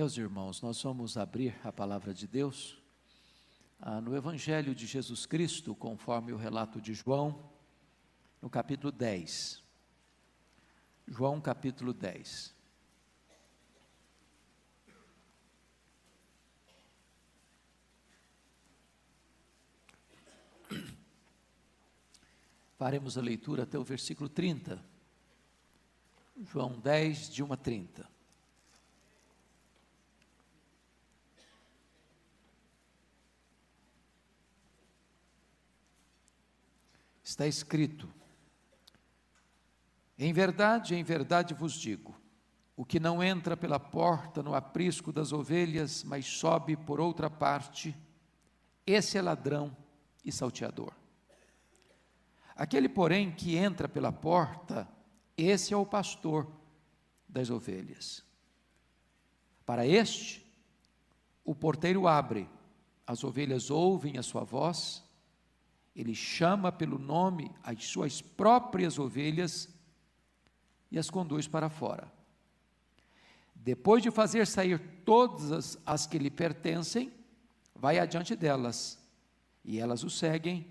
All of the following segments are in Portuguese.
Meus irmãos, nós vamos abrir a palavra de Deus no Evangelho de Jesus Cristo, conforme o relato de João, no capítulo 10. João capítulo 10. Faremos a leitura até o versículo 30. João 10, de 1 a 30. Está escrito: em verdade vos digo, o que não entra pela porta no aprisco das ovelhas, mas sobe por outra parte, esse é ladrão e salteador. Aquele, porém, que entra pela porta, esse é o pastor das ovelhas. Para este, o porteiro abre, as ovelhas ouvem a sua voz, ele chama pelo nome as suas próprias ovelhas e as conduz para fora. Depois de fazer sair todas as que lhe pertencem, vai adiante delas, e elas o seguem,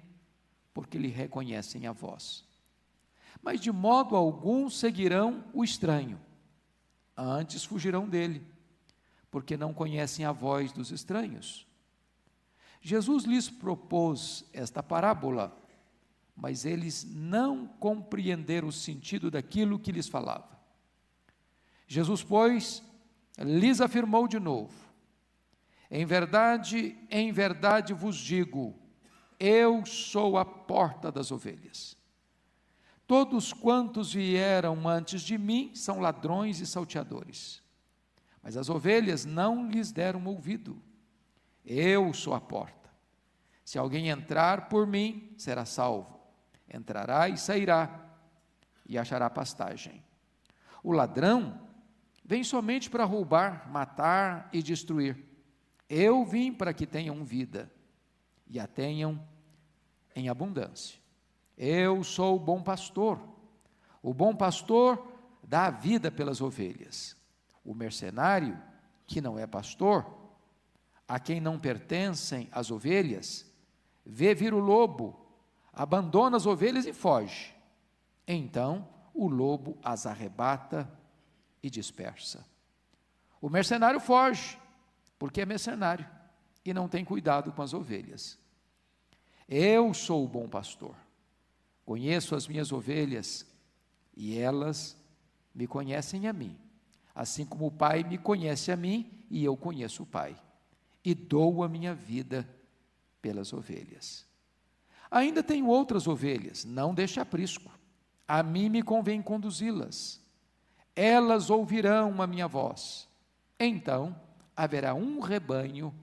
porque lhe reconhecem a voz. Mas de modo algum seguirão o estranho, antes fugirão dele, porque não conhecem a voz dos estranhos. Jesus lhes propôs esta parábola, mas eles não compreenderam o sentido daquilo que lhes falava. Jesus, pois, lhes afirmou de novo: em verdade vos digo, eu sou a porta das ovelhas. Todos quantos vieram antes de mim são ladrões e salteadores, mas as ovelhas não lhes deram ouvido. Eu sou a porta. Se alguém entrar por mim, será salvo. Entrará e sairá, e achará pastagem. O ladrão vem somente para roubar, matar e destruir. Eu vim para que tenham vida, e a tenham em abundância. Eu sou o bom pastor. O bom pastor dá a vida pelas ovelhas. O mercenário, que não é pastor, a quem não pertencem as ovelhas, vê vir o lobo, abandona as ovelhas e foge. Então o lobo as arrebata e dispersa. O mercenário foge, porque é mercenário e não tem cuidado com as ovelhas. Eu sou o bom pastor. Conheço as minhas ovelhas e elas me conhecem a mim, assim como o Pai me conhece a mim e eu conheço o Pai, e dou a minha vida pelas ovelhas. Ainda tenho outras ovelhas, não deste aprisco, a mim me convém conduzi-las. Elas ouvirão a minha voz. Então haverá um rebanho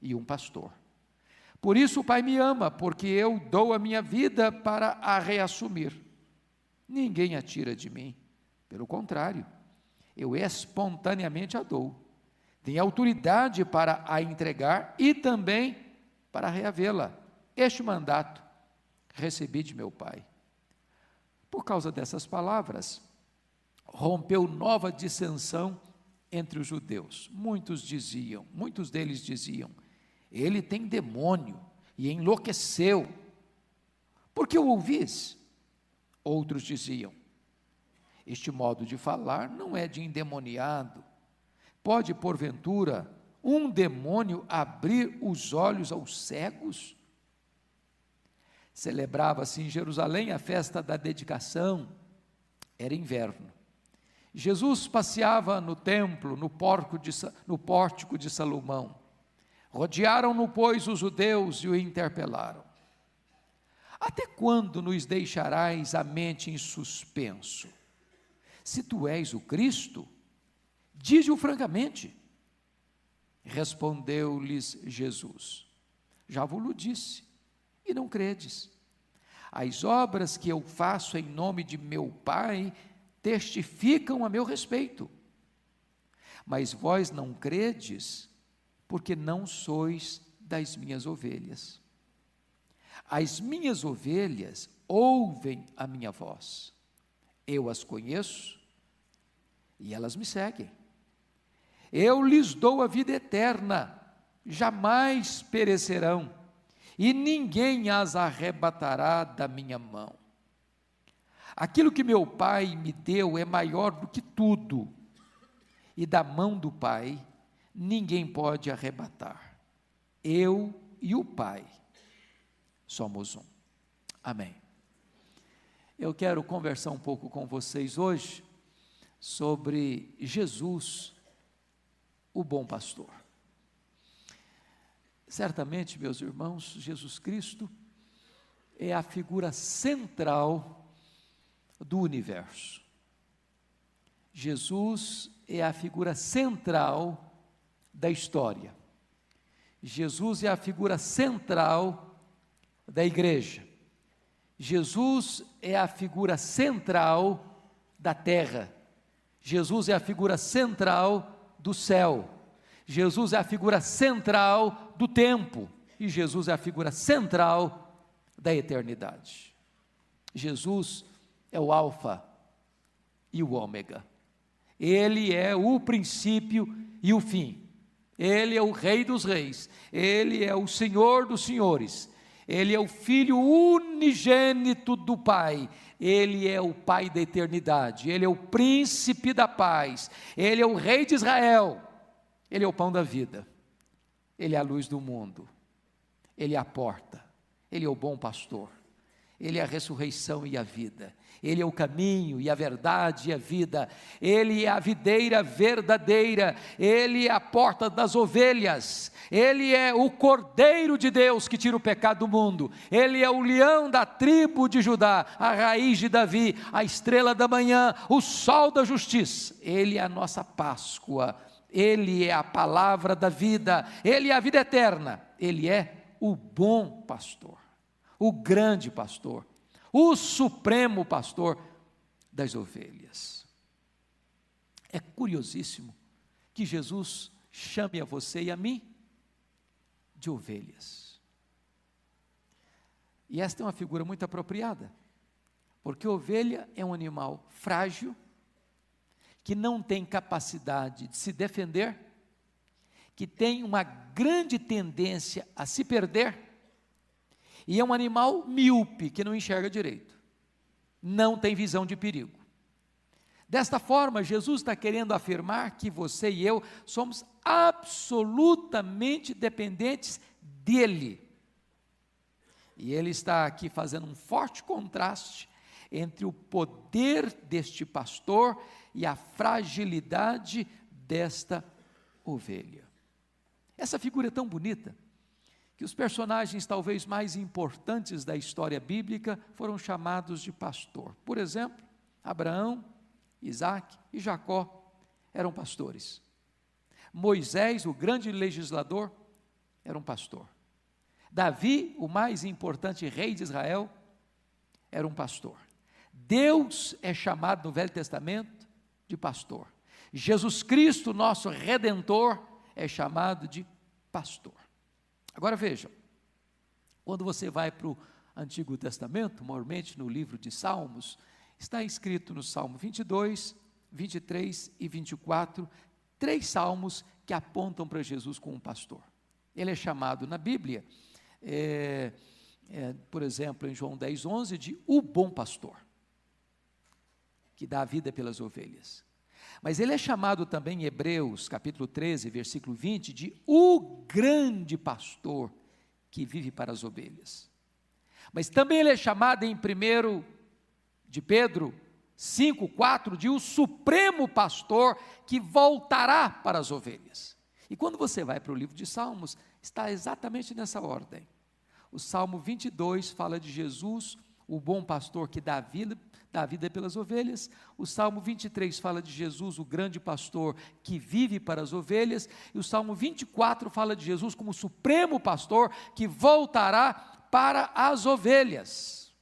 e um pastor. Por isso o Pai me ama, porque eu dou a minha vida para a reassumir. Ninguém a tira de mim, pelo contrário, eu espontaneamente a dou. Tenho autoridade para a entregar e também para reavê-la. Este mandato recebi de meu Pai. Por causa dessas palavras, rompeu nova dissensão entre os judeus. Muitos deles diziam: ele tem demônio e enlouqueceu. Por que o ouvis? Outros diziam: este modo de falar não é de endemoniado. Pode, porventura, um demônio abrir os olhos aos cegos? Celebrava-se em Jerusalém a festa da dedicação. Era inverno. Jesus passeava no templo, no pórtico de Salomão. Rodearam-no, pois, os judeus e o interpelaram: até quando nos deixarás a mente em suspenso? Se tu és o Cristo, dize-o francamente. Respondeu-lhes Jesus: já vos disse, e não credes. As obras que eu faço em nome de meu Pai testificam a meu respeito. Mas vós não credes, porque não sois das minhas ovelhas. As minhas ovelhas ouvem a minha voz. Eu as conheço e elas me seguem. Eu lhes dou a vida eterna, jamais perecerão, e ninguém as arrebatará da minha mão. Aquilo que meu Pai me deu é maior do que tudo, e da mão do Pai ninguém pode arrebatar. Eu e o Pai somos um. Amém. Eu quero conversar um pouco com vocês hoje sobre Jesus, o bom pastor. Certamente, meus irmãos, Jesus Cristo é a figura central do universo. Jesus é a figura central da história. Jesus é a figura central da igreja. Jesus é a figura central da terra. Jesus é a figura central do céu. Jesus é a figura central do tempo. E Jesus é a figura central da eternidade. Jesus é o alfa e o ômega. Ele é o princípio e o fim. Ele é o Rei dos reis. Ele é o Senhor dos senhores. Ele é o Filho unigênito do Pai. Ele é o Pai da eternidade. Ele é o Príncipe da paz. Ele é o Rei de Israel. Ele é o pão da vida. Ele é a luz do mundo. Ele é a porta. Ele é o bom pastor. Ele é a ressurreição e a vida. Ele é o caminho e a verdade e a vida. Ele é a videira verdadeira. Ele é a porta das ovelhas. Ele é o Cordeiro de Deus que tira o pecado do mundo. Ele é o leão da tribo de Judá, a raiz de Davi, a estrela da manhã, o sol da justiça. Ele é a nossa Páscoa. Ele é a palavra da vida. Ele é a vida eterna. Ele é o bom pastor, o grande pastor, o supremo pastor das ovelhas. É curiosíssimo que Jesus chame a você e a mim de ovelhas. E esta é uma figura muito apropriada, porque ovelha é um animal frágil, que não tem capacidade de se defender, que tem uma grande tendência a se perder, e é um animal míope, que não enxerga direito, não tem visão de perigo. Desta forma, Jesus está querendo afirmar que você e eu somos absolutamente dependentes dEle. E Ele está aqui fazendo um forte contraste entre o poder deste pastor e a fragilidade desta ovelha. Essa figura é tão bonita, que os personagens talvez mais importantes da história bíblica foram chamados de pastor. Por exemplo, Abraão, Isaac e Jacó eram pastores. Moisés, o grande legislador, era um pastor. Davi, o mais importante rei de Israel, era um pastor. Deus é chamado no Velho Testamento de pastor. Jesus Cristo, nosso Redentor, é chamado de pastor. Agora veja, quando você vai para o Antigo Testamento, normalmente no livro de Salmos, está escrito no Salmo 22, 23 e 24, 3 salmos que apontam para Jesus como um pastor. Ele é chamado na Bíblia, por exemplo, em João 10, 11, de o bom pastor, que dá a vida pelas ovelhas. Mas ele é chamado também em Hebreus, capítulo 13, versículo 20, de o grande pastor que vive para as ovelhas. Mas também ele é chamado em 1 de Pedro 5, 4, de o supremo pastor que voltará para as ovelhas. E quando você vai para o livro de Salmos, está exatamente nessa ordem. O Salmo 22 fala de Jesus, o bom pastor que dá a vida pelas ovelhas. O Salmo 23 fala de Jesus, o grande pastor que vive para as ovelhas. E o Salmo 24 fala de Jesus como o supremo pastor que voltará para as ovelhas.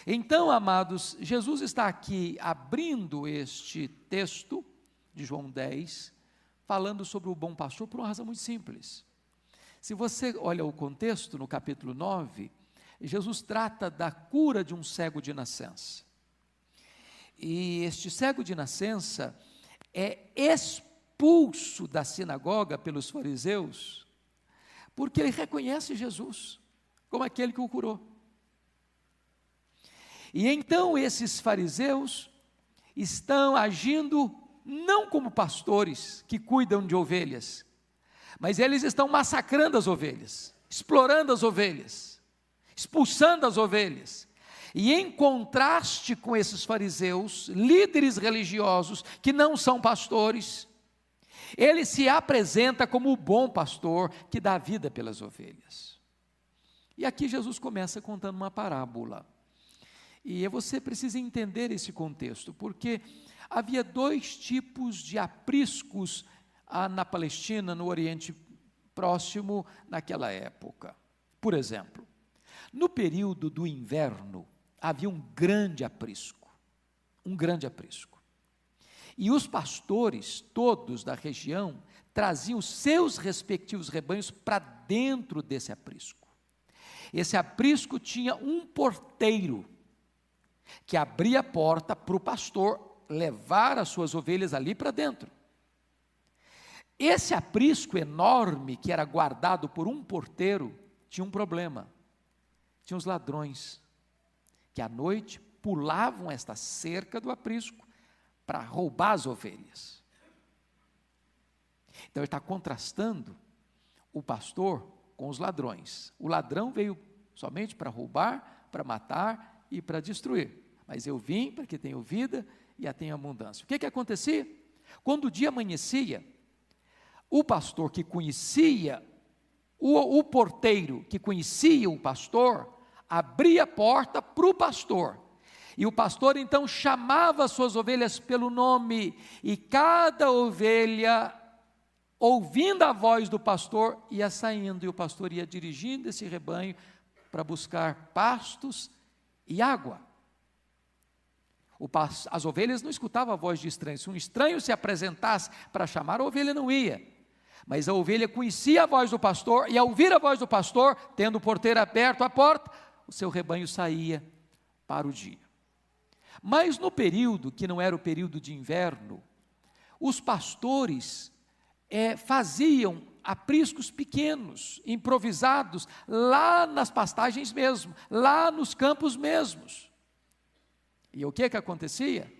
Então, amados, Jesus está aqui abrindo este texto de João 10, falando sobre o bom pastor por uma razão muito simples. Se você olha o contexto, no capítulo 9, Jesus trata da cura de um cego de nascença. E este cego de nascença é expulso da sinagoga pelos fariseus, porque ele reconhece Jesus como aquele que o curou. E então esses fariseus estão agindo não como pastores que cuidam de ovelhas, mas eles estão massacrando as ovelhas, explorando as ovelhas, expulsando as ovelhas. E em contraste com esses fariseus, líderes religiosos que não são pastores, ele se apresenta como o bom pastor que dá vida pelas ovelhas. E aqui Jesus começa contando uma parábola. E você precisa entender esse contexto, porque havia dois tipos de apriscos na Palestina, no Oriente Próximo, naquela época. Por exemplo, no período do inverno, havia um grande aprisco. E os pastores todos da região traziam seus respectivos rebanhos para dentro desse aprisco. Esse aprisco tinha um porteiro que abria a porta para o pastor levar as suas ovelhas ali para dentro. Esse aprisco enorme que era guardado por um porteiro tinha um problema. Tinha os ladrões que à noite pulavam esta cerca do aprisco para roubar as ovelhas. Então ele está contrastando o pastor com os ladrões. O ladrão veio somente para roubar, para matar e para destruir, mas eu vim para que tenham vida e a tenham abundância. O que acontecia? Quando o dia amanhecia, o pastor que conhecia, o porteiro que conhecia o pastor, abria a porta para o pastor, e o pastor então chamava as suas ovelhas pelo nome, e cada ovelha, ouvindo a voz do pastor, ia saindo, e o pastor ia dirigindo esse rebanho para buscar pastos e água. As ovelhas não escutavam a voz de estranhos. Se um estranho se apresentasse para chamar, a ovelha não ia. Mas a ovelha conhecia a voz do pastor, e ao ouvir a voz do pastor, tendo o porteiro aberto a porta, o seu rebanho saía para o dia. Mas no período, que não era o período de inverno, os pastores faziam apriscos pequenos, improvisados, lá nas pastagens mesmo, lá nos campos mesmos. E o que acontecia?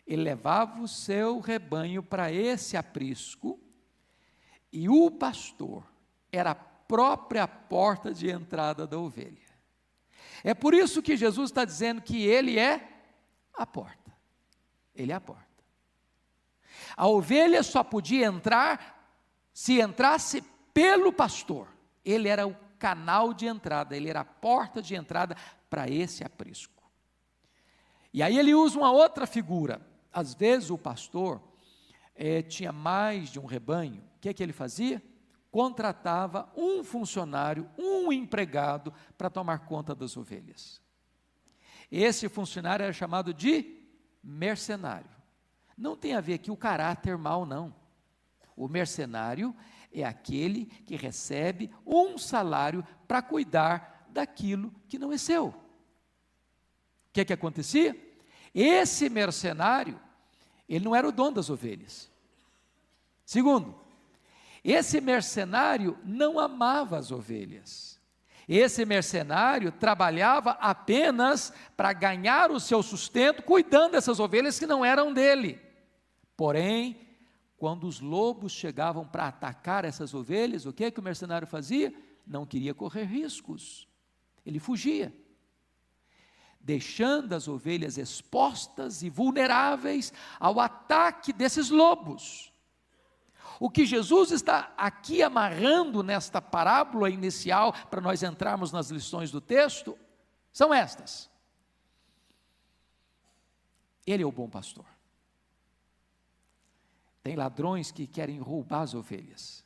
Ele levava o seu rebanho para esse aprisco, e o pastor era a própria porta de entrada da ovelha. É por isso que Jesus está dizendo que ele é a porta. Ele é a porta. A ovelha só podia entrar se entrasse pelo pastor. Ele era o canal de entrada, ele era a porta de entrada para esse aprisco. E aí ele usa uma outra figura. Às vezes o pastor tinha mais de um rebanho. O que ele fazia? Contratava um funcionário, um empregado, para tomar conta das ovelhas. Esse funcionário era chamado de mercenário. Não tem a ver aqui o caráter mau, não. O mercenário é aquele que recebe um salário para cuidar daquilo que não é seu. O que acontecia? Esse mercenário, ele não era o dono das ovelhas. Segundo, esse mercenário não amava as ovelhas. Esse mercenário trabalhava apenas para ganhar o seu sustento, cuidando dessas ovelhas que não eram dele. Porém, quando os lobos chegavam para atacar essas ovelhas, o que o mercenário fazia? Não queria correr riscos. Ele fugia, deixando as ovelhas expostas e vulneráveis ao ataque desses lobos. O que Jesus está aqui amarrando nesta parábola inicial, para nós entrarmos nas lições do texto, são estas. Ele é o bom pastor. Tem ladrões que querem roubar as ovelhas.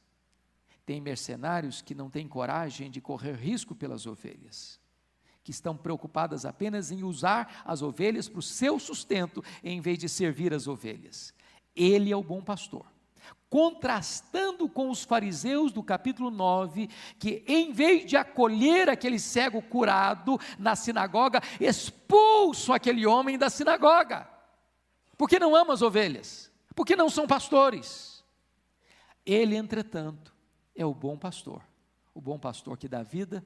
Tem mercenários que não têm coragem de correr risco pelas ovelhas, que estão preocupadas apenas em usar as ovelhas para o seu sustento, em vez de servir as ovelhas. Ele é o bom pastor. Contrastando com os fariseus do capítulo 9, que em vez de acolher aquele cego curado na sinagoga, expulsam aquele homem da sinagoga, porque não ama as ovelhas, porque não são pastores. Ele, entretanto, é o bom pastor que dá vida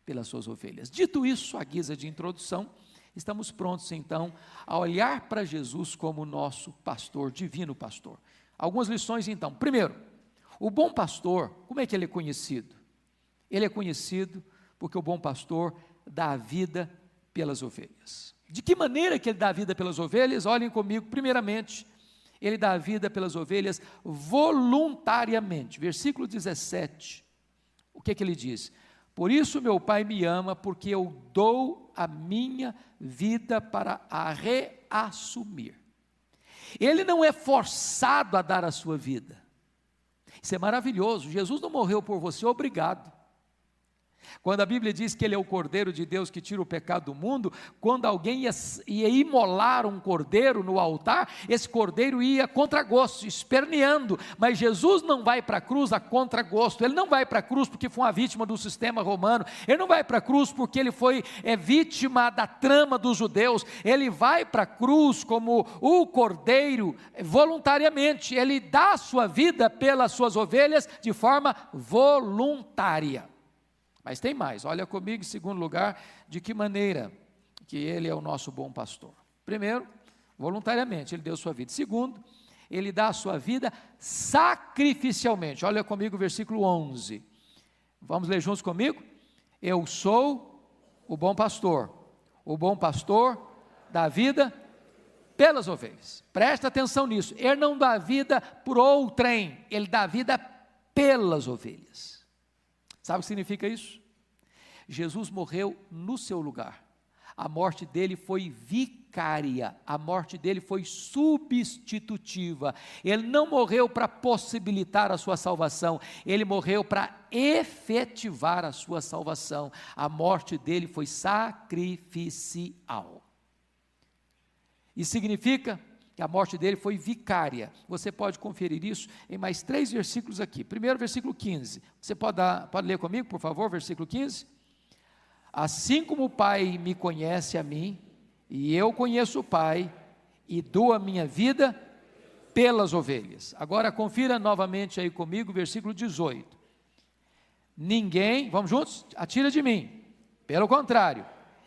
pelas suas ovelhas. Dito isso, à guisa de introdução, estamos prontos então a olhar para Jesus como nosso pastor, divino pastor. Algumas lições então. Primeiro, o bom pastor, como é que ele é conhecido? Ele é conhecido porque o bom pastor dá a vida pelas ovelhas. De que maneira que ele dá a vida pelas ovelhas? Olhem comigo, primeiramente, ele dá a vida pelas ovelhas voluntariamente. Versículo 17, o que ele diz? Por isso meu Pai me ama, porque eu dou a minha vida para a reassumir. Ele não é forçado a dar a sua vida. Isso é maravilhoso. Jesus não morreu por você obrigado. Quando a Bíblia diz que ele é o Cordeiro de Deus que tira o pecado do mundo, quando alguém ia imolar um cordeiro no altar, esse cordeiro ia a contragosto, esperneando, mas Jesus não vai para a cruz a contragosto. Ele não vai para a cruz porque foi uma vítima do sistema romano, ele não vai para a cruz porque ele foi vítima da trama dos judeus, ele vai para a cruz como o cordeiro voluntariamente, ele dá a sua vida pelas suas ovelhas de forma voluntária. Mas tem mais, olha comigo em segundo lugar, de que maneira que ele é o nosso bom pastor. Primeiro, voluntariamente, ele deu sua vida. Segundo, ele dá a sua vida sacrificialmente. Olha comigo o versículo 11. Vamos ler juntos comigo? Eu sou o bom pastor dá a vida pelas ovelhas. Presta atenção nisso, ele não dá a vida por outrem, ele dá a vida pelas ovelhas. Sabe o que significa isso? Jesus morreu no seu lugar, a morte dele foi vicária, a morte dele foi substitutiva, ele não morreu para possibilitar a sua salvação, ele morreu para efetivar a sua salvação, a morte dele foi sacrificial. Isso significa que a morte dele foi vicária. Você pode conferir isso em mais 3 versículos aqui. Primeiro, versículo 15. Você pode ler comigo, por favor, versículo 15? Assim como o Pai me conhece a mim, e eu conheço o Pai, e dou a minha vida pelas ovelhas. Agora confira novamente aí comigo, versículo 18. Ninguém, vamos juntos? Atira de mim. Pelo contrário,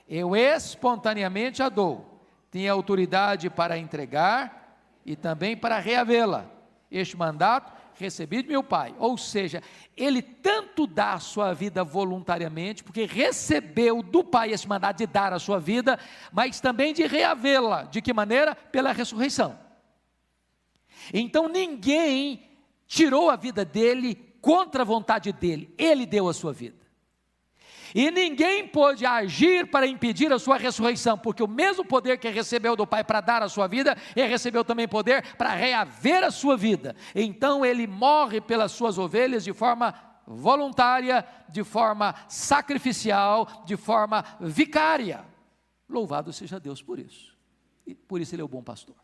eu espontaneamente a dou. Tem autoridade para entregar e também para reavê-la. Este mandato recebi de meu Pai. Ou seja, ele tanto dá a sua vida voluntariamente, porque recebeu do Pai esse mandato de dar a sua vida, mas também de reavê-la. De que maneira? Pela ressurreição. Então ninguém tirou a vida dele contra a vontade dele, ele deu a sua vida. E ninguém pôde agir para impedir a sua ressurreição, porque o mesmo poder que recebeu do Pai para dar a sua vida, ele recebeu também poder para reaver a sua vida. Então ele morre pelas suas ovelhas de forma voluntária, de forma sacrificial, de forma vicária. Louvado seja Deus por isso. E por isso ele é o bom pastor.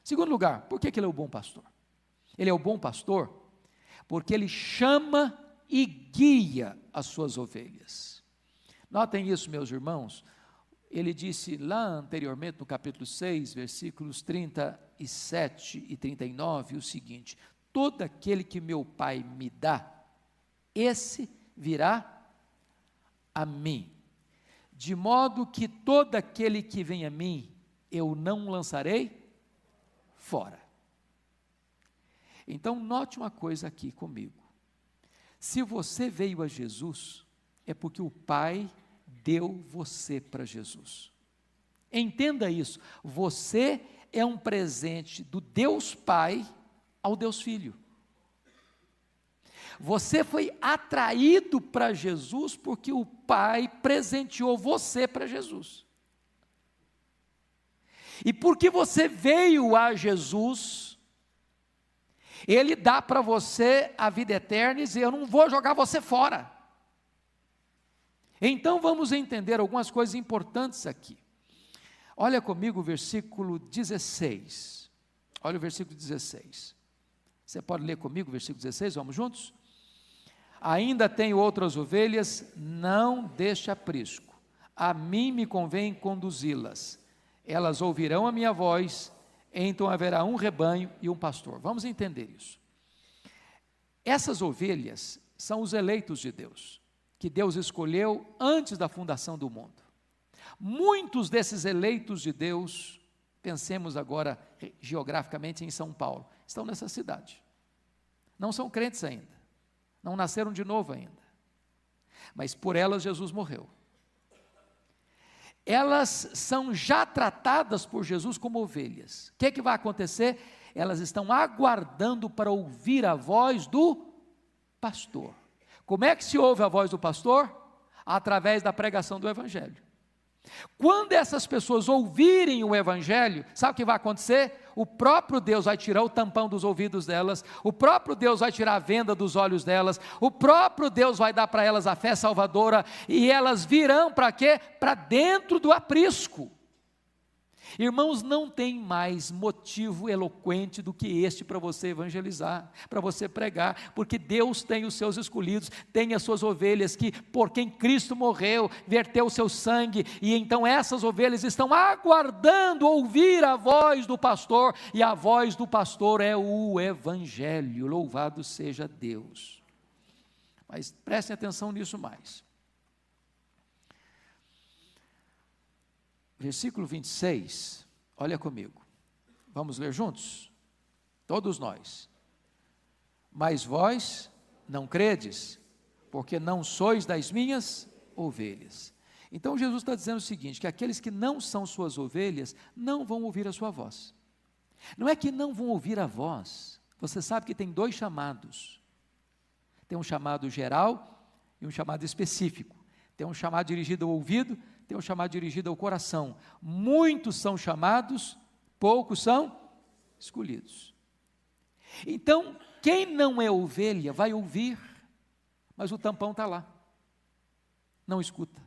Segundo lugar, por que ele é o bom pastor? Ele é o bom pastor porque ele chama e guia as suas ovelhas. Notem isso, meus irmãos, ele disse lá anteriormente no capítulo 6, versículos 37 e 39, o seguinte: todo aquele que meu Pai me dá, esse virá a mim, de modo que todo aquele que vem a mim, eu não lançarei fora. Então note uma coisa aqui comigo, se você veio a Jesus, é porque o Pai deu você para Jesus. Entenda isso, você é um presente do Deus Pai ao Deus Filho. Você foi atraído para Jesus porque o Pai presenteou você para Jesus. E porque você veio a Jesus, Ele dá para você a vida eterna e diz: eu não vou jogar você fora. Então vamos entender algumas coisas importantes aqui. Olha comigo o versículo 16. Olha o versículo 16. Você pode ler comigo o versículo 16, vamos juntos? Ainda tenho outras ovelhas, não deixe aprisco. A mim me convém conduzi-las. Elas ouvirão a minha voz, então haverá um rebanho e um pastor. Vamos entender isso. Essas ovelhas são os eleitos de Deus, que Deus escolheu antes da fundação do mundo. Muitos desses eleitos de Deus, pensemos agora geograficamente em São Paulo, estão nessa cidade. Não são crentes ainda, não nasceram de novo ainda, mas por elas Jesus morreu. Elas são já tratadas por Jesus como ovelhas. O que vai acontecer? Elas estão aguardando para ouvir a voz do pastor. Como é que se ouve a voz do pastor? Através da pregação do Evangelho. Quando essas pessoas ouvirem o Evangelho, sabe o que vai acontecer? O próprio Deus vai tirar o tampão dos ouvidos delas, o próprio Deus vai tirar a venda dos olhos delas, o próprio Deus vai dar para elas a fé salvadora, e elas virão para quê? Para dentro do aprisco. Irmãos, não tem mais motivo eloquente do que este para você evangelizar, para você pregar, porque Deus tem os seus escolhidos, tem as suas ovelhas que por quem Cristo morreu, verteu o seu sangue, e então essas ovelhas estão aguardando ouvir a voz do pastor, e a voz do pastor é o Evangelho, louvado seja Deus. Mas prestem atenção nisso mais. Versículo 26, olha comigo, vamos ler juntos? Todos nós. Mas vós não credes, porque não sois das minhas ovelhas. Então Jesus está dizendo o seguinte, que aqueles que não são suas ovelhas, não vão ouvir a sua voz. Não é que não vão ouvir a voz, você sabe que tem dois chamados. Tem um chamado geral e um chamado específico. Tem um chamado dirigido ao ouvido, tem um chamado dirigido ao coração. Muitos são chamados, poucos são escolhidos. Então, quem não é ovelha vai ouvir, mas o tampão está lá, não escuta.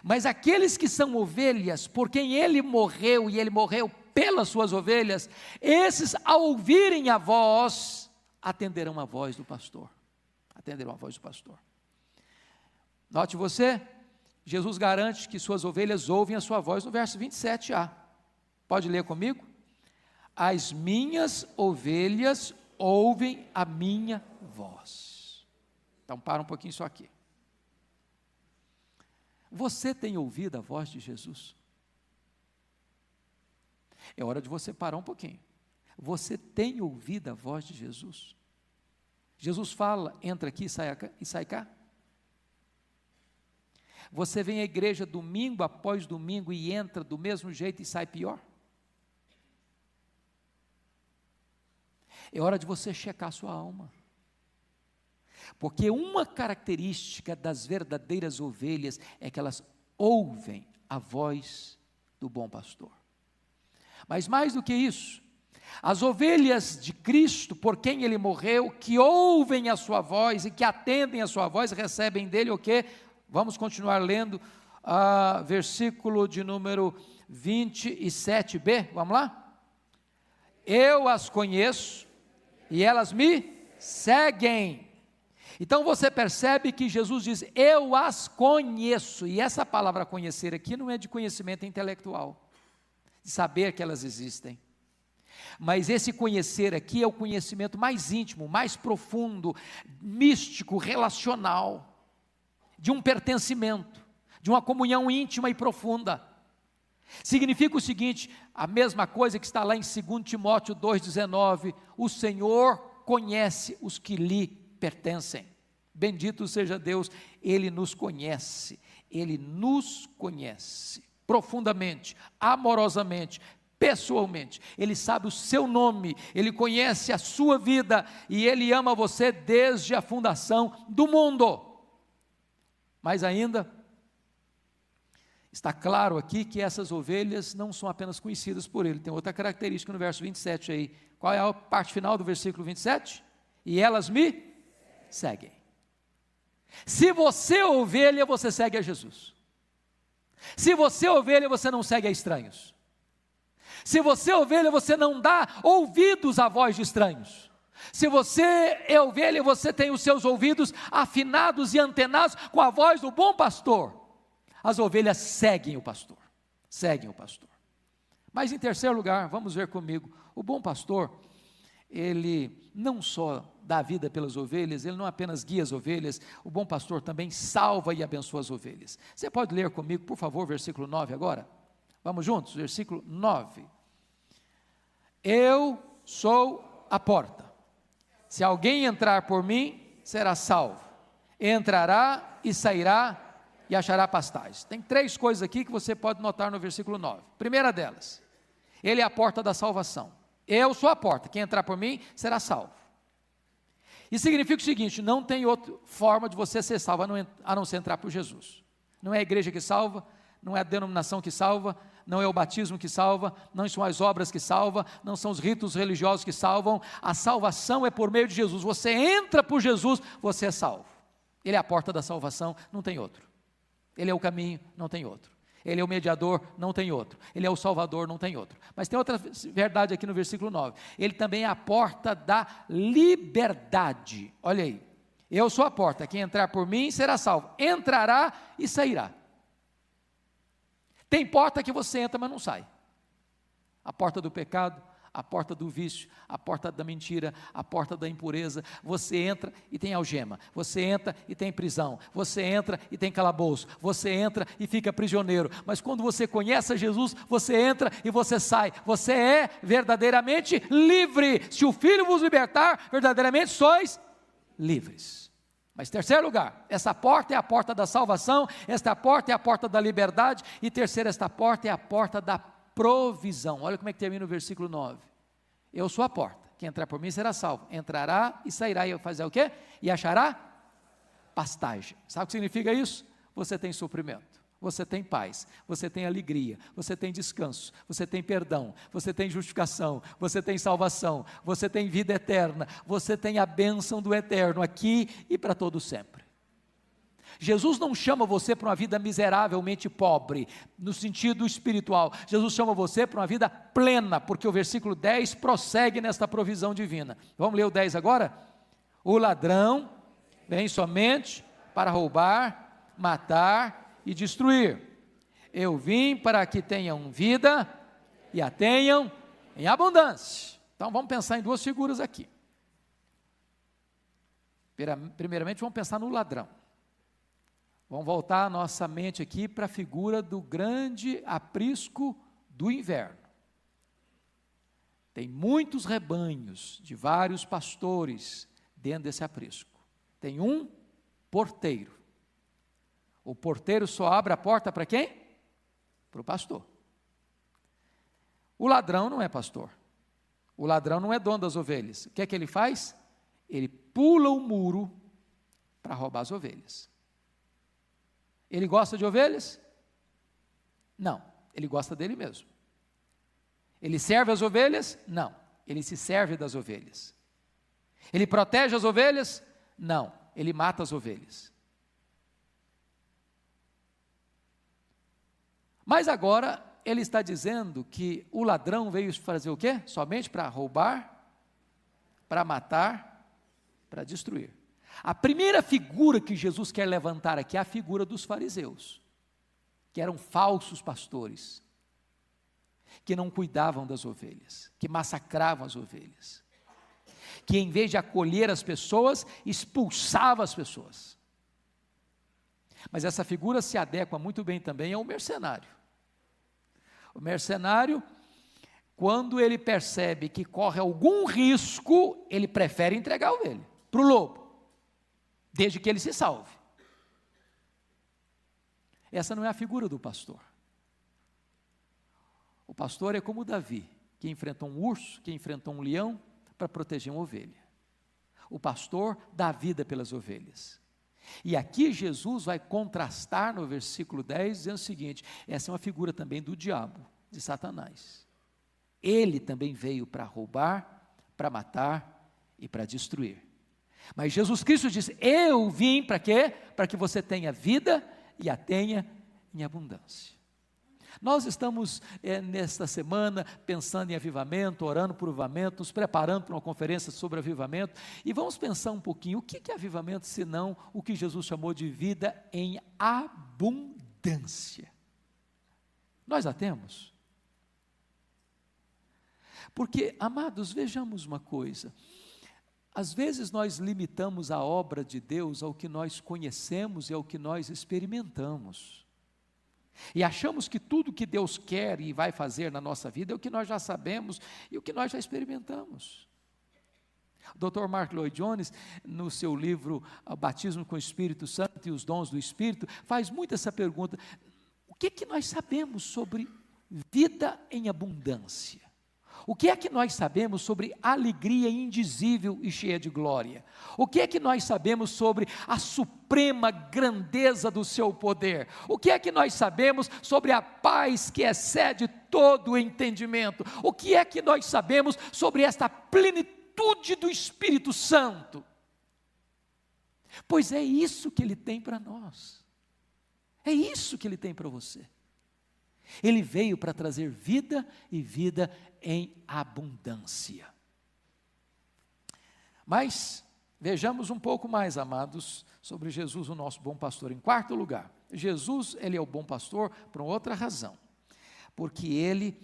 Mas aqueles que são ovelhas, por quem ele morreu, e ele morreu pelas suas ovelhas, esses, ao ouvirem a voz, atenderão a voz do pastor. Atenderão a voz do pastor. Note você, Jesus garante que suas ovelhas ouvem a sua voz no verso 27a. Pode ler comigo? As minhas ovelhas ouvem a minha voz. Então para um pouquinho só aqui. Você tem ouvido a voz de Jesus? É hora de você parar um pouquinho. Você tem ouvido a voz de Jesus? Jesus fala, entra aqui e sai cá? Você vem à igreja domingo após domingo e entra do mesmo jeito e sai pior? É hora de você checar a sua alma. Porque uma característica das verdadeiras ovelhas é que elas ouvem a voz do bom pastor. Mas mais do que isso, as ovelhas de Cristo, por quem ele morreu, que ouvem a sua voz e que atendem a sua voz, recebem dele o quê? Vamos continuar lendo, versículo de número 27b, vamos lá? Eu as conheço e elas me seguem. Então você percebe que Jesus diz, eu as conheço, e essa palavra conhecer aqui não é de conhecimento intelectual, de saber que elas existem. Mas esse conhecer aqui é o conhecimento mais íntimo, mais profundo, místico, relacional, de um pertencimento, de uma comunhão íntima e profunda. Significa o seguinte, a mesma coisa que está lá em 2 Timóteo 2,19, o Senhor conhece os que lhe pertencem. Bendito seja Deus, Ele nos conhece profundamente, amorosamente, pessoalmente. Ele sabe o seu nome, Ele conhece a sua vida e Ele ama você desde a fundação do mundo. Mas ainda, está claro aqui que essas ovelhas não são apenas conhecidas por Ele, tem outra característica no verso 27 aí. Qual é a parte final do versículo 27? E elas me seguem. Se você é ovelha, você segue a Jesus. Se você é ovelha, você não segue a estranhos. Se você é ovelha, você não dá ouvidos à voz de estranhos. Se você é ovelha, você tem os seus ouvidos afinados e antenados com a voz do bom pastor. As ovelhas seguem o pastor, Mas em terceiro lugar, vamos ver comigo, o bom pastor, ele não só dá vida pelas ovelhas, ele não apenas guia as ovelhas, o bom pastor também salva e abençoa as ovelhas. Você pode ler comigo, por favor, versículo 9 agora? Vamos juntos, versículo 9. Eu sou a porta. Se alguém entrar por mim, será salvo. Entrará e sairá e achará pastagem. Tem 3 coisas aqui que você pode notar no versículo 9. Primeira delas, ele é a porta da salvação. Eu sou a porta, quem entrar por mim será salvo. Isso significa o seguinte: não tem outra forma de você ser salvo a não ser entrar por Jesus. Não é a igreja que salva, não é a denominação que salva, não é o batismo que salva, não são as obras que salvam, não são os ritos religiosos que salvam. A salvação é por meio de Jesus. Você entra por Jesus, você é salvo. Ele é a porta da salvação, não tem outro. Ele é o caminho, não tem outro. Ele é o mediador, não tem outro. Ele é o salvador, não tem outro. Mas tem outra verdade aqui no versículo 9. Ele também é a porta da liberdade. Olha aí. Eu sou a porta, quem entrar por mim será salvo. Entrará e sairá. Tem porta que você entra, mas não sai. A porta do pecado, a porta do vício, a porta da mentira, a porta da impureza. Você entra e tem algema, você entra e tem prisão, você entra e tem calabouço, você entra e fica prisioneiro. Mas quando você conhece a Jesus, você entra e você sai. Você é verdadeiramente livre. Se o Filho vos libertar, verdadeiramente sois livres. Mas terceiro lugar, essa porta é a porta da salvação, esta porta é a porta da liberdade, e terceiro, esta porta é a porta da provisão. Olha como é que termina o versículo 9. Eu sou a porta, quem entrar por mim será salvo. Entrará e sairá e fazer o quê? E achará pastagem. Sabe o que significa isso? Você tem suprimento, você tem paz, você tem alegria, você tem descanso, você tem perdão, você tem justificação, você tem salvação, você tem vida eterna, você tem a bênção do eterno aqui e para todo sempre. Jesus não chama você para uma vida miseravelmente pobre, no sentido espiritual. Jesus chama você para uma vida plena, porque o versículo 10 prossegue nesta provisão divina. Vamos ler o 10 agora? O ladrão vem somente para roubar, matar e destruir. Eu vim para que tenham vida e a tenham em abundância. Então vamos pensar em 2 figuras aqui. Primeiramente vamos pensar no ladrão. Vamos voltar a nossa mente aqui para a figura do grande aprisco do inverno. Tem muitos rebanhos de vários pastores dentro desse aprisco. Tem um porteiro. O porteiro só abre a porta para quem? Para o pastor. O ladrão não é pastor. O ladrão não é dono das ovelhas. O que é que ele faz? Ele pula o muro para roubar as ovelhas. Ele gosta de ovelhas? Não, ele gosta dele mesmo. Ele serve as ovelhas? Não, ele se serve das ovelhas. Ele protege as ovelhas? Não, ele mata as ovelhas. Mas agora ele está dizendo que o ladrão veio fazer o quê? Somente para roubar, para matar, para destruir. A primeira figura que Jesus quer levantar aqui é a figura dos fariseus, que eram falsos pastores, que não cuidavam das ovelhas, que massacravam as ovelhas, que em vez de acolher as pessoas, expulsavam as pessoas. Mas essa figura se adequa muito bem também ao mercenário. O mercenário, quando ele percebe que corre algum risco, ele prefere entregar a ovelha para o lobo, desde que ele se salve. Essa não é a figura do pastor. O pastor é como Davi, que enfrentou um urso, que enfrentou um leão, para proteger uma ovelha. O pastor dá vida pelas ovelhas. E aqui Jesus vai contrastar no versículo 10, dizendo o seguinte: essa é uma figura também do diabo, de Satanás. Ele também veio para roubar, para matar e para destruir. Mas Jesus Cristo disse: eu vim para quê? Para que você tenha vida e a tenha em abundância. Nós estamos nesta semana pensando em avivamento, orando por avivamento, nos preparando para uma conferência sobre avivamento, e vamos pensar um pouquinho, o que é avivamento senão o que Jesus chamou de vida em abundância? Nós a temos? Porque, amados, vejamos uma coisa, às vezes nós limitamos a obra de Deus ao que nós conhecemos e ao que nós experimentamos, e achamos que tudo que Deus quer e vai fazer na nossa vida é o que nós já sabemos e o que nós já experimentamos. O Dr. Mark Lloyd Jones, no seu livro O Batismo com o Espírito Santo e os Dons do Espírito, faz muito essa pergunta: o que nós sabemos sobre vida em abundância? O que é que nós sabemos sobre alegria indizível e cheia de glória? O que é que nós sabemos sobre a suprema grandeza do seu poder? O que é que nós sabemos sobre a paz que excede todo o entendimento? O que é que nós sabemos sobre esta plenitude do Espírito Santo? Pois é isso que Ele tem para nós. É isso que Ele tem para você. Ele veio para trazer vida e vida em abundância. Mas vejamos um pouco mais, amados, sobre Jesus, o nosso bom pastor. Em quarto lugar, Jesus, Ele é o bom pastor por outra razão, porque Ele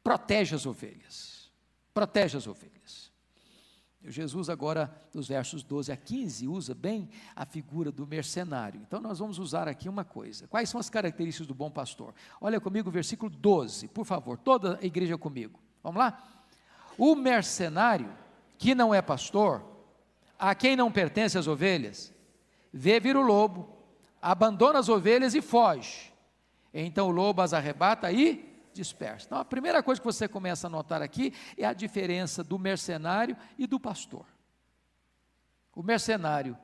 protege as ovelhas. Protege as ovelhas. Jesus agora, dos versos 12 a 15, usa bem a figura do mercenário. Então nós vamos usar aqui uma coisa. Quais são as características do bom pastor? Olha comigo o versículo 12, por favor, toda a igreja comigo. Vamos lá? O mercenário, que não é pastor, a quem não pertence as ovelhas, vê vir o lobo, abandona as ovelhas e foge. Então o lobo as arrebata e dispersa. Então a primeira coisa que você começa a notar aqui é a diferença do mercenário e do pastor. O mercenário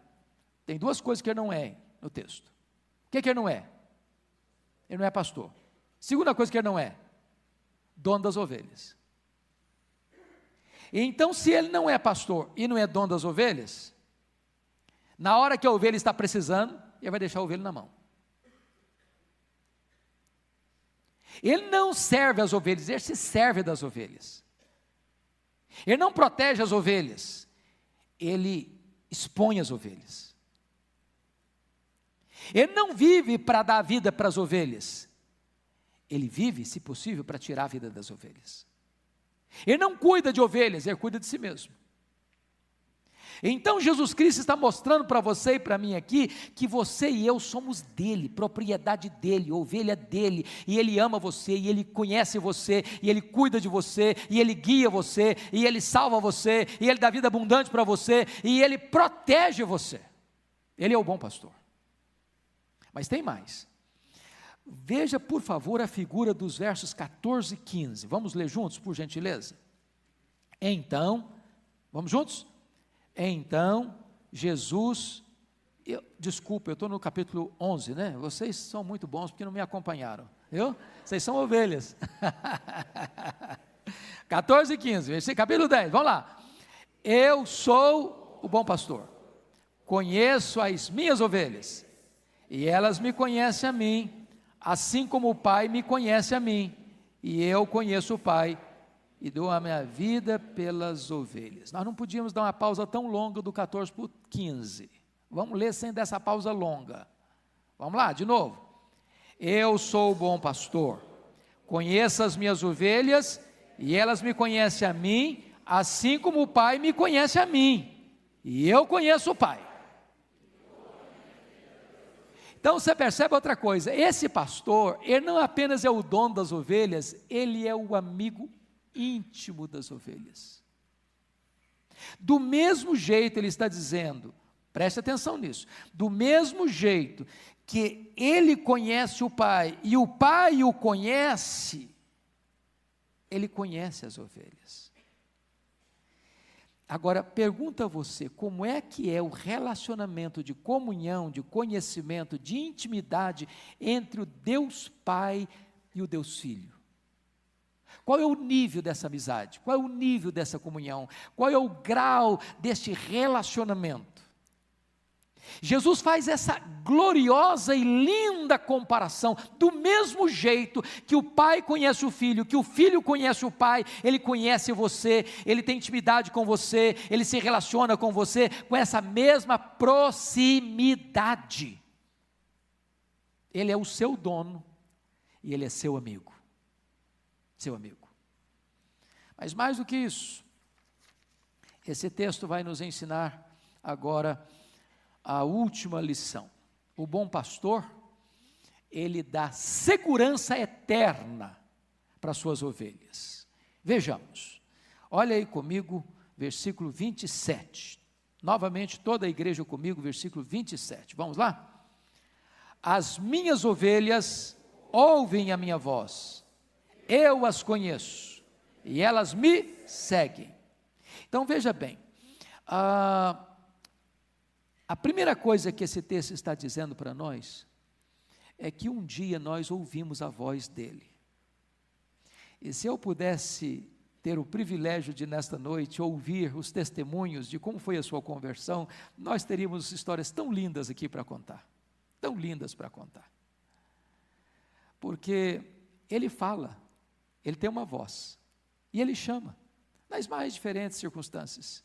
tem duas coisas que ele não é no texto. O que ele não é? Ele não é pastor. Segunda coisa que ele não é: dono das ovelhas. Então, se ele não é pastor e não é dono das ovelhas, na hora que a ovelha está precisando, ele vai deixar a ovelha na mão. Ele não serve as ovelhas, ele se serve das ovelhas. Ele não protege as ovelhas, ele expõe as ovelhas. Ele não vive para dar vida para as ovelhas, ele vive, se possível, para tirar a vida das ovelhas. Ele não cuida de ovelhas, ele cuida de si mesmo. Então Jesus Cristo está mostrando para você e para mim aqui, que você e eu somos dele, propriedade dele, ovelha dele, e ele ama você, e ele conhece você, e ele cuida de você, e ele guia você, e ele salva você, e ele dá vida abundante para você, e ele protege você. Ele é o bom pastor. Mas tem mais. Veja, por favor, a figura dos versos 14 e 15. Vamos ler juntos, por gentileza? Então, vamos juntos? Então, Jesus, desculpa, eu estou no capítulo 11, né? Vocês são muito bons porque não me acompanharam, viu? Vocês são ovelhas. 14 e 15, capítulo 10, vamos lá. Eu sou o bom pastor, conheço as minhas ovelhas, e elas me conhecem a mim, assim como o Pai me conhece a mim, e eu conheço o Pai, e dou a minha vida pelas ovelhas. Nós não podíamos dar uma pausa tão longa do 14 para o 15. Vamos ler sem dessa pausa longa. Vamos lá, de novo. Eu sou o bom pastor, conheço as minhas ovelhas, e elas me conhecem a mim, assim como o Pai me conhece a mim, e eu conheço o Pai. Então você percebe outra coisa, esse pastor, ele não apenas é o dono das ovelhas, ele é o amigo íntimo das ovelhas. Do mesmo jeito ele está dizendo, preste atenção nisso, do mesmo jeito que ele conhece o Pai, e o Pai o conhece, ele conhece as ovelhas. Agora, pergunta a você, como é que é o relacionamento de comunhão, de conhecimento, de intimidade entre o Deus Pai e o Deus Filho? Qual é o nível dessa amizade? Qual é o nível dessa comunhão? Qual é o grau deste relacionamento? Jesus faz essa gloriosa e linda comparação, do mesmo jeito que o Pai conhece o Filho, que o Filho conhece o Pai, Ele conhece você, Ele tem intimidade com você, Ele se relaciona com você, com essa mesma proximidade. Ele é o seu dono, e Ele é seu amigo. Seu amigo. Mas mais do que isso, esse texto vai nos ensinar agora a última lição. O bom pastor, ele dá segurança eterna para as suas ovelhas. Vejamos, olha aí comigo, versículo 27. Novamente, toda a igreja comigo, versículo 27. Vamos lá? As minhas ovelhas ouvem a minha voz, eu as conheço, e elas me seguem. Então veja bem, a primeira coisa que esse texto está dizendo para nós, é que um dia nós ouvimos a voz dele. E se eu pudesse ter o privilégio de nesta noite ouvir os testemunhos de como foi a sua conversão, nós teríamos histórias tão lindas aqui para contar, tão lindas para contar. Porque ele fala, ele tem uma voz, e ele chama, nas mais diferentes circunstâncias.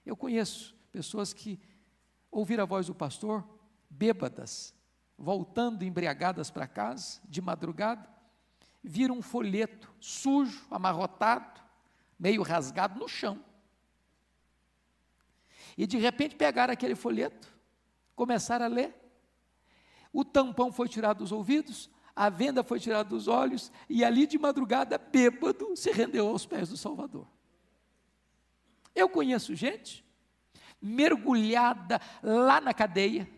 Eu conheço pessoas que ouviram a voz do pastor, bêbadas, voltando embriagadas para casa, de madrugada, viram um folheto sujo, amarrotado, meio rasgado no chão. E de repente pegaram aquele folheto, começaram a ler, o tampão foi tirado dos ouvidos, a venda foi tirada dos olhos, e ali de madrugada, bêbado, se rendeu aos pés do Salvador. Eu conheço gente mergulhada lá na cadeia,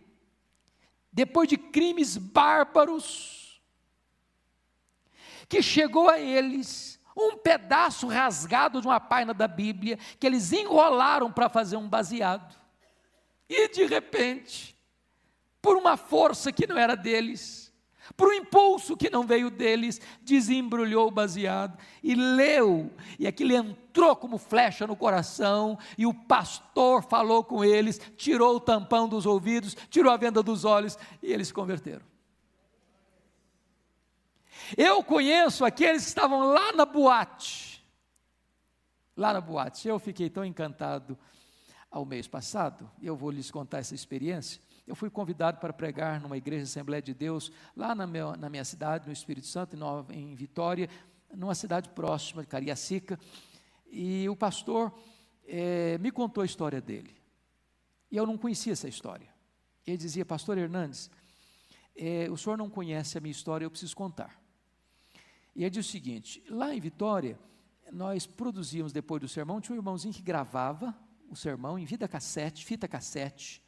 depois de crimes bárbaros, que chegou a eles um pedaço rasgado de uma página da Bíblia, que eles enrolaram para fazer um baseado, e de repente, por uma força que não era deles, por um impulso que não veio deles, desembrulhou o baseado e leu, e aquilo entrou como flecha no coração, e o pastor falou com eles, tirou o tampão dos ouvidos, tirou a venda dos olhos, e eles se converteram. Eu conheço aqueles que estavam lá na boate, eu fiquei tão encantado ao mês passado, eu vou lhes contar essa experiência. Eu fui convidado para pregar numa igreja Assembleia de Deus, lá na minha cidade, no Espírito Santo, em Vitória, numa cidade próxima de Cariacica, e o pastor me contou a história dele, e eu não conhecia essa história. Ele dizia: pastor Hernandes, o senhor não conhece a minha história, eu preciso contar. E ele disse o seguinte: lá em Vitória, nós produzíamos depois do sermão, tinha um irmãozinho que gravava o sermão em fita cassete,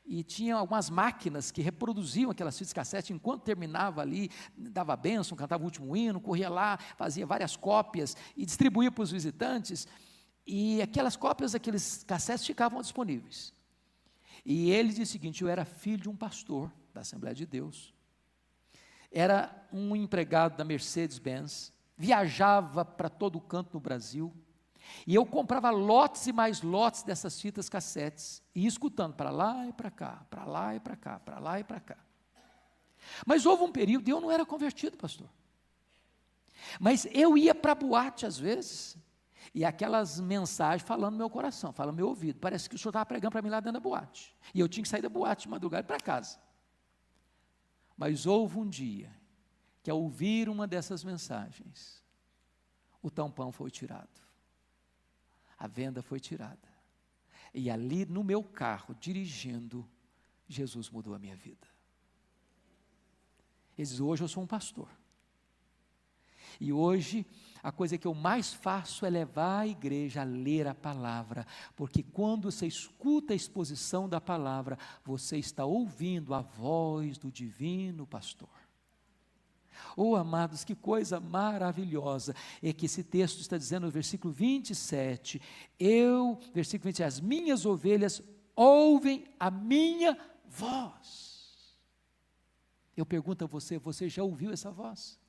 e tinha algumas máquinas que reproduziam aquelas fitas cassete, enquanto terminava ali, dava bênção, cantava o último hino, corria lá, fazia várias cópias, e distribuía para os visitantes, e aquelas cópias daqueles cassetes ficavam disponíveis. E ele disse o seguinte: eu era filho de um pastor da Assembleia de Deus, era um empregado da Mercedes-Benz, viajava para todo canto no Brasil, e eu comprava lotes e mais lotes dessas fitas cassetes, e ia escutando para lá e para cá, para lá e para cá, para lá e para cá. Mas houve um período, e eu não era convertido, pastor, mas eu ia para a boate às vezes, e aquelas mensagens falando no meu coração, falando no meu ouvido, parece que o senhor estava pregando para mim lá dentro da boate, e eu tinha que sair da boate de madrugada para casa. Mas houve um dia, que ao ouvir uma dessas mensagens, o tampão foi tirado, a venda foi tirada, e ali no meu carro, dirigindo, Jesus mudou a minha vida. Ele diz: hoje eu sou um pastor, e hoje a coisa que eu mais faço é levar a igreja a ler a palavra, porque quando você escuta a exposição da palavra, você está ouvindo a voz do divino pastor. Oh, amados, que coisa maravilhosa é que esse texto está dizendo no versículo 27, versículo 27, as minhas ovelhas ouvem a minha voz. Eu pergunto a você, você já ouviu essa voz?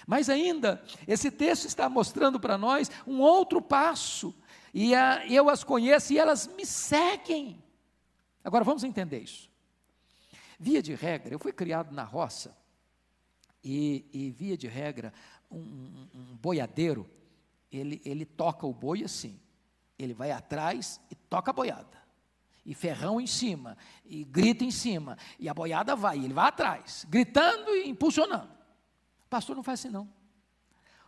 Mas ainda, esse texto está mostrando para nós um outro passo, e eu as conheço e elas me seguem. Agora vamos entender isso. Via de regra, eu fui criado na roça, e via de regra, um boiadeiro, ele toca o boi assim, ele vai atrás e toca a boiada, e ferrão em cima, e grita em cima, e a boiada vai, e ele vai atrás, gritando e impulsionando. O pastor não faz assim não.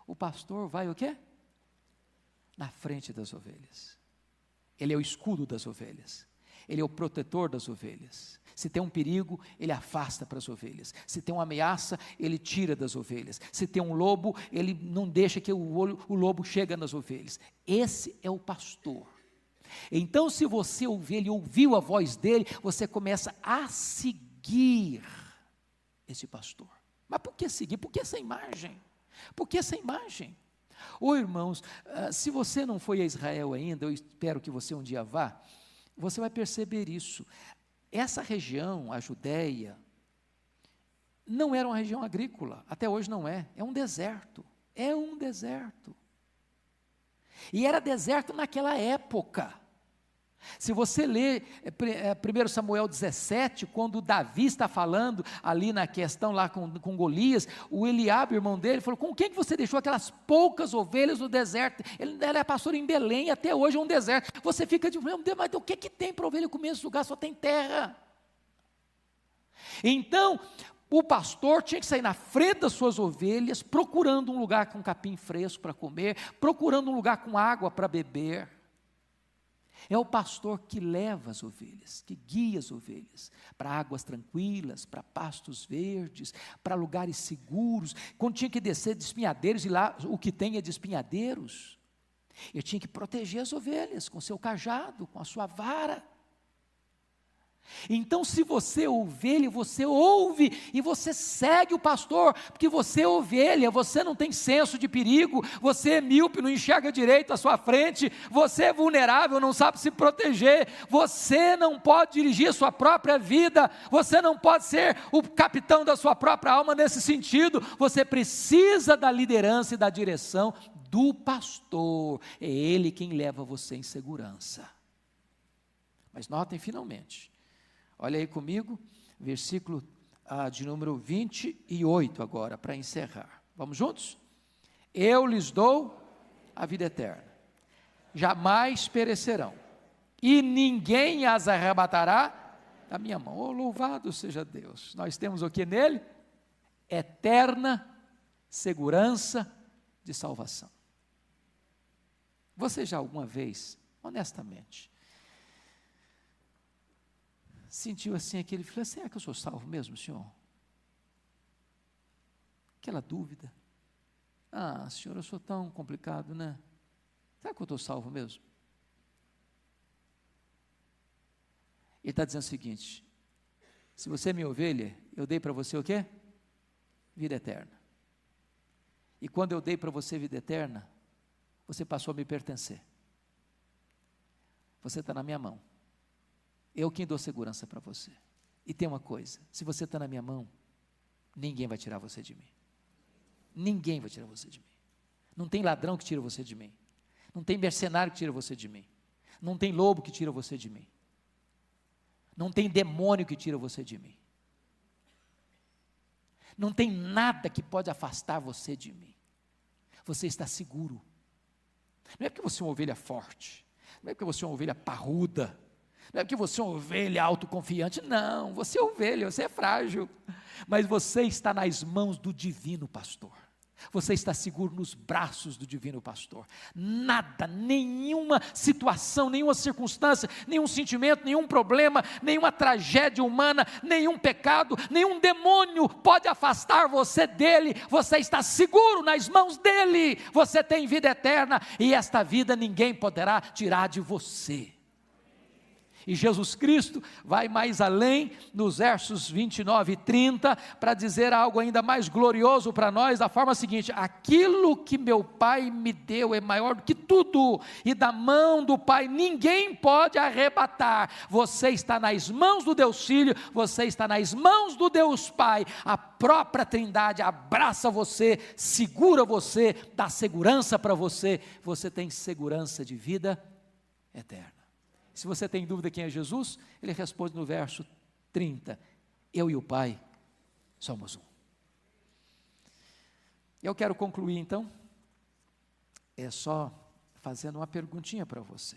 O pastor vai o quê? Na frente das ovelhas. Ele é o escudo das ovelhas. Ele é o protetor das ovelhas. Se tem um perigo, ele afasta para as ovelhas. Se tem uma ameaça, ele tira das ovelhas. Se tem um lobo, ele não deixa que o lobo chegue nas ovelhas. Esse é o pastor. Então, se você ovelha ouviu a voz dele, você começa a seguir esse pastor. Mas por que seguir? Por que essa imagem? Por que essa imagem? Irmãos, se você não foi a Israel ainda, eu espero que você um dia vá, você vai perceber isso. Essa região, a Judéia, não era uma região agrícola, até hoje não é um deserto, e era deserto naquela época. Se você ler 1 Samuel 17, quando Davi está falando ali na questão lá com Golias, o Eliabe, irmão dele, falou: com quem que você deixou aquelas poucas ovelhas no deserto? Ele era pastor em Belém, até hoje é um deserto. Você fica de, meu Deus, mas o que tem para ovelha comer nesse lugar? Só tem terra. Então, o pastor tinha que sair na frente das suas ovelhas, procurando um lugar com capim fresco para comer, procurando um lugar com água para beber. É o pastor que leva as ovelhas, que guia as ovelhas para águas tranquilas, para pastos verdes, para lugares seguros. Quando tinha que descer de espinhadeiros, e lá o que tem é de espinhadeiros, ele tinha que proteger as ovelhas com seu cajado, com a sua vara. Então, se você é ovelha, você ouve e você segue o pastor, porque você é ovelha, você não tem senso de perigo, você é míope, não enxerga direito à sua frente, você é vulnerável, não sabe se proteger, você não pode dirigir a sua própria vida, você não pode ser o capitão da sua própria alma nesse sentido, você precisa da liderança e da direção do pastor, é ele quem leva você em segurança. Mas notem finalmente, olha aí comigo, versículo de número 28 agora, para encerrar. Vamos juntos? Eu lhes dou a vida eterna, jamais perecerão, e ninguém as arrebatará da minha mão. Louvado seja Deus! Nós temos o que nele? Eterna segurança de salvação. Você já alguma vez, honestamente, sentiu assim aquele, falou: será que eu sou salvo mesmo, Senhor? Aquela dúvida: Senhor, eu sou tão complicado, né? Será que eu estou salvo mesmo? Ele está dizendo o seguinte: se você é minha ovelha, eu dei para você o quê? Vida eterna. E quando eu dei para você vida eterna, você passou a me pertencer. Você está na minha mão. Eu quem dou segurança para você. E tem uma coisa: se você está na minha mão, ninguém vai tirar você de mim. Ninguém vai tirar você de mim. Não tem ladrão que tira você de mim. Não tem mercenário que tira você de mim. Não tem lobo que tira você de mim. Não tem demônio que tira você de mim. Não tem nada que pode afastar você de mim. Você está seguro. Não é porque você é uma ovelha forte. Não é porque você é uma ovelha parruda. Não é porque você é uma ovelha autoconfiante, não, você é ovelha, você é frágil, mas você está nas mãos do divino pastor, você está seguro nos braços do divino pastor. Nada, nenhuma situação, nenhuma circunstância, nenhum sentimento, nenhum problema, nenhuma tragédia humana, nenhum pecado, nenhum demônio pode afastar você dele. Você está seguro nas mãos dele, você tem vida eterna, e esta vida ninguém poderá tirar de você. E Jesus Cristo vai mais além, nos versos 29 e 30, para dizer algo ainda mais glorioso para nós, da forma seguinte: aquilo que meu Pai me deu é maior do que tudo, e da mão do Pai ninguém pode arrebatar. Você está nas mãos do Deus Filho, você está nas mãos do Deus Pai, a própria Trindade abraça você, segura você, dá segurança para você, você tem segurança de vida eterna. Se você tem dúvida quem é Jesus, ele responde no verso 30, eu e o Pai somos um. Eu quero concluir então, só fazendo uma perguntinha para você.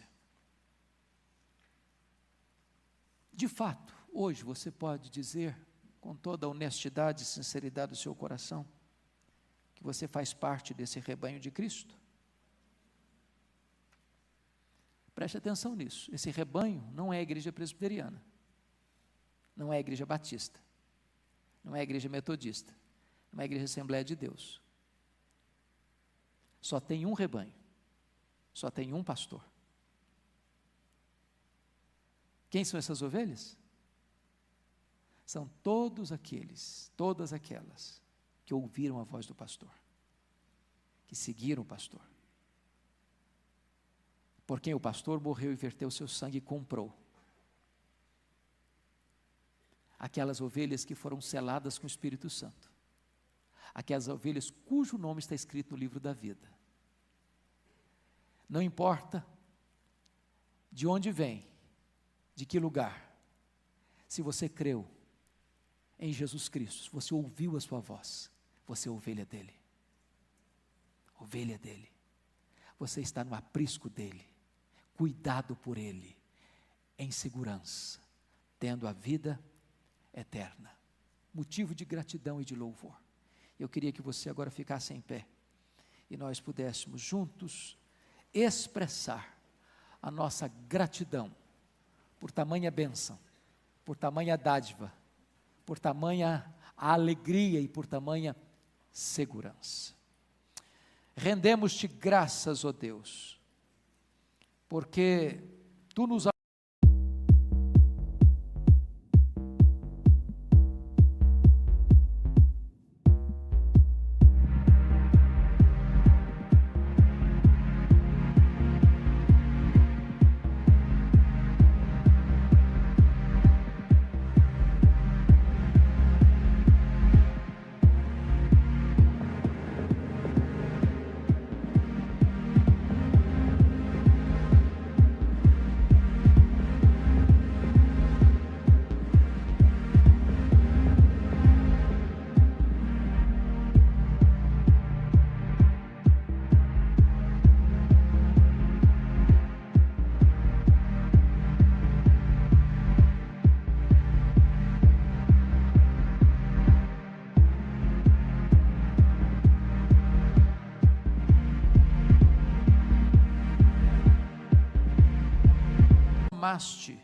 De fato, hoje você pode dizer, com toda a honestidade e sinceridade do seu coração, que você faz parte desse rebanho de Cristo? Preste atenção nisso. Esse rebanho não é a igreja presbiteriana, não é a igreja batista, não é a igreja metodista, não é a igreja Assembleia de Deus. Só tem um rebanho, só tem um pastor. Quem são essas ovelhas? São todos aqueles, todas aquelas que ouviram a voz do pastor, que seguiram o pastor, por quem o pastor morreu e verteu seu sangue e comprou. Aquelas ovelhas que foram seladas com o Espírito Santo, aquelas ovelhas cujo nome está escrito no livro da vida. Não importa de onde vem, de que lugar, se você creu em Jesus Cristo, se você ouviu a sua voz, você é ovelha dele, ovelha dele, você está no aprisco dele, cuidado por ele, em segurança, tendo a vida eterna, motivo de gratidão e de louvor. Eu queria que você agora ficasse em pé, e nós pudéssemos juntos expressar a nossa gratidão, por tamanha bênção, por tamanha dádiva, por tamanha alegria e por tamanha segurança. Rendemos-te graças, ó Deus, porque Tu nos amaste,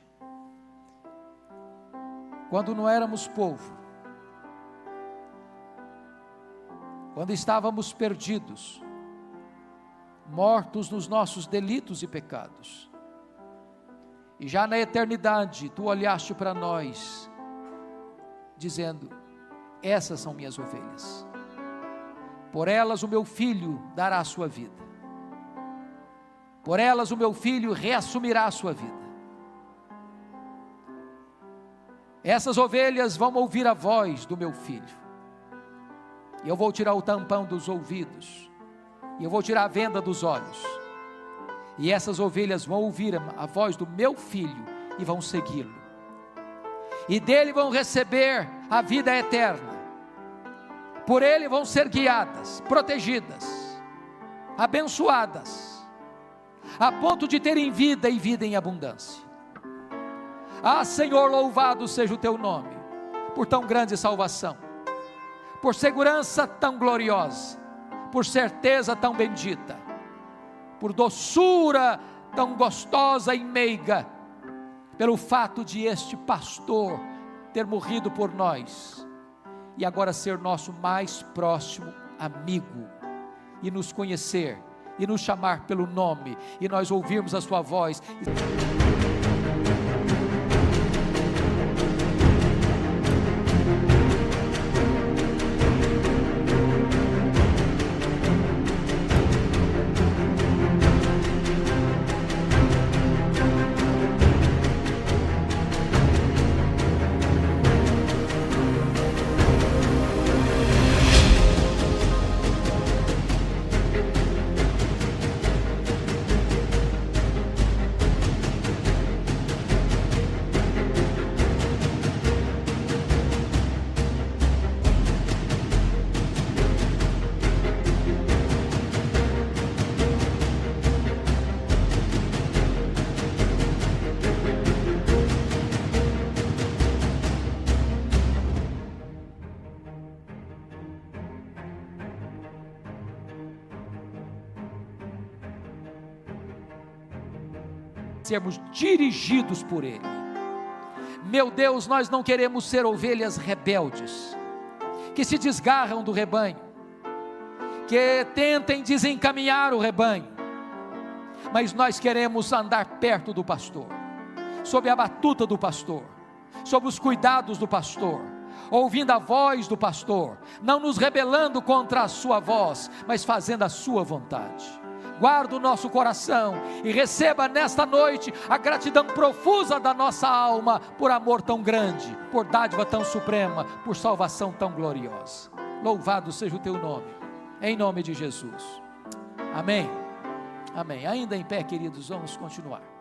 quando não éramos povo, quando estávamos perdidos, mortos nos nossos delitos e pecados, e já na eternidade Tu olhaste para nós, dizendo: essas são minhas ovelhas, por elas o meu filho dará a sua vida, por elas o meu filho reassumirá a sua vida. Essas ovelhas vão ouvir a voz do meu filho, e eu vou tirar o tampão dos ouvidos, e eu vou tirar a venda dos olhos, e essas ovelhas vão ouvir a voz do meu filho, e vão segui-lo, e dele vão receber a vida eterna, por ele vão ser guiadas, protegidas, abençoadas, a ponto de terem vida e vida em abundância. Ah, Senhor, louvado seja o Teu nome, por tão grande salvação, por segurança tão gloriosa, por certeza tão bendita, por doçura tão gostosa e meiga, pelo fato de este pastor ter morrido por nós, e agora ser nosso mais próximo amigo, e nos conhecer, e nos chamar pelo nome, e nós ouvirmos a sua voz. sermos dirigidos por Ele. Meu Deus, nós não queremos ser ovelhas rebeldes, que se desgarram do rebanho, que tentem desencaminhar o rebanho, mas nós queremos andar perto do pastor, sob a batuta do pastor, sob os cuidados do pastor, ouvindo a voz do pastor, não nos rebelando contra a sua voz, mas fazendo a sua vontade. Guarda o nosso coração e receba nesta noite a gratidão profusa da nossa alma, por amor tão grande, por dádiva tão suprema, por salvação tão gloriosa. Louvado seja o teu nome, em nome de Jesus, amém, amém. Ainda em pé, queridos, vamos continuar.